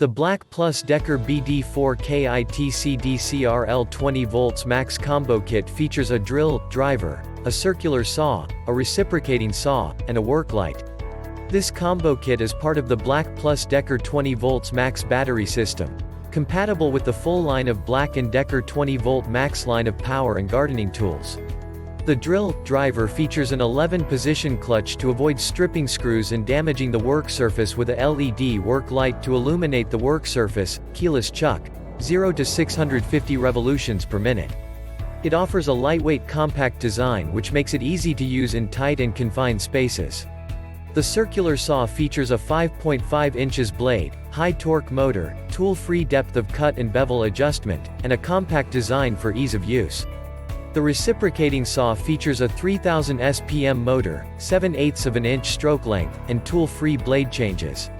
The BLACK+DECKER BD4KITCDCRL 20V Max Combo Kit features a drill, driver, a circular saw, a reciprocating saw, and a work light. This combo kit is part of the BLACK+DECKER 20V Max battery system, compatible with the full line of BLACK+DECKER 20V Max line of power and gardening tools. The drill, driver features an 11-position clutch to avoid stripping screws and damaging the work surface with a LED work light to illuminate the work surface, keyless chuck, 0 to 650 revolutions per minute. It offers a lightweight compact design which makes it easy to use in tight and confined spaces. The circular saw features a 5.5 inches blade, high torque motor, tool-free depth of cut and bevel adjustment, and a compact design for ease of use. The reciprocating saw features a 3000 SPM motor, 7/8 of an inch stroke length, and tool-free blade changes.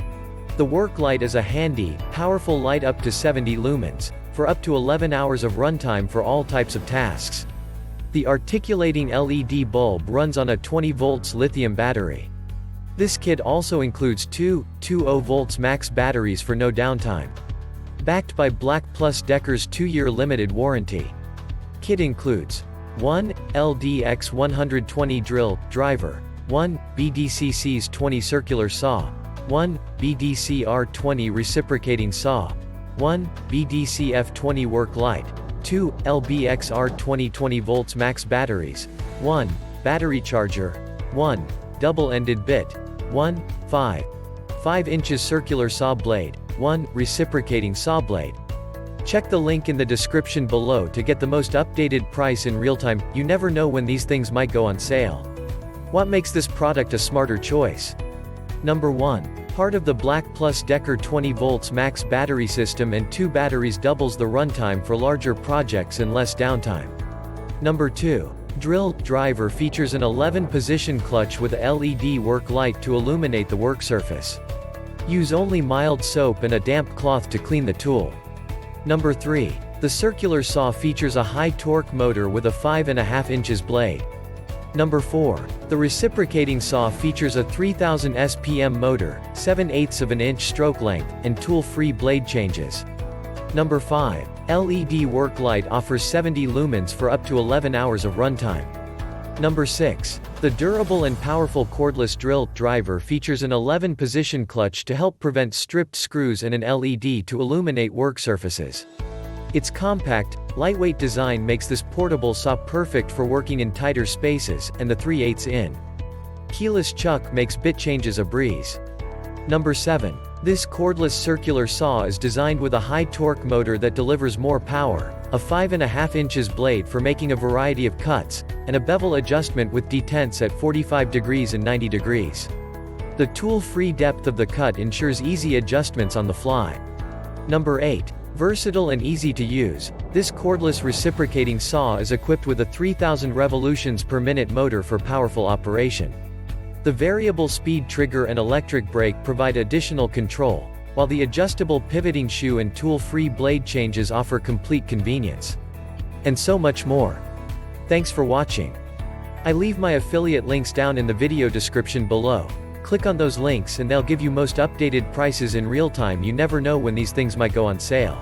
The work light is a handy, powerful light up to 70 lumens, for up to 11 hours of runtime for all types of tasks. The articulating LED bulb runs on a 20V lithium battery. This kit also includes two 20V max batteries for no downtime. Backed by BLACK+DECKER's 2-year limited warranty. Kit includes 1 LDX 120 drill, driver, 1 BDCC's 20 circular saw, 1 BDCR 20 reciprocating saw, 1 BDCF 20 work light, 2 LBXR 20V max batteries, 1 battery charger, 1 double-ended bit, 1 5 inches circular saw blade, 1 reciprocating saw blade. Check the link in the description below to get the most updated price in real time. You never know when these things might go on sale. What makes this product a smarter choice? Number 1. Part of the BLACK+DECKER 20V max battery system, and 2 batteries doubles the runtime for larger projects and less downtime. Number 2. Drill, driver features an 11-position clutch with a LED work light to illuminate the work surface. Use only mild soap and a damp cloth to clean the tool. Number 3. The circular saw features a high torque motor with a 5.5 inches blade. Number 4. The reciprocating saw features a 3000 SPM motor, 7/8 of an inch stroke length, and tool-free blade changes. Number 5. LED work light offers 70 lumens for up to 11 hours of runtime. Number 6. The durable and powerful cordless drill, driver features an 11-position clutch to help prevent stripped screws and an LED to illuminate work surfaces. Its compact, lightweight design makes this portable saw perfect for working in tighter spaces, and the 3/8 in keyless chuck makes bit changes a breeze. Number 7. This cordless circular saw is designed with a high torque motor that delivers more power, a 5.5 inches blade for making a variety of cuts, and a bevel adjustment with detents at 45 degrees and 90 degrees. The tool-free depth of the cut ensures easy adjustments on the fly. Number 8. Versatile and easy to use, this cordless reciprocating saw is equipped with a 3000 revolutions per minute motor for powerful operation. The variable speed trigger and electric brake provide additional control, while the adjustable pivoting shoe and tool-free blade changes offer complete convenience. And so much more. Thanks for watching. I leave my affiliate links down in the video description below. Click on those links and they'll give you most updated prices in real time. You never know when these things might go on sale.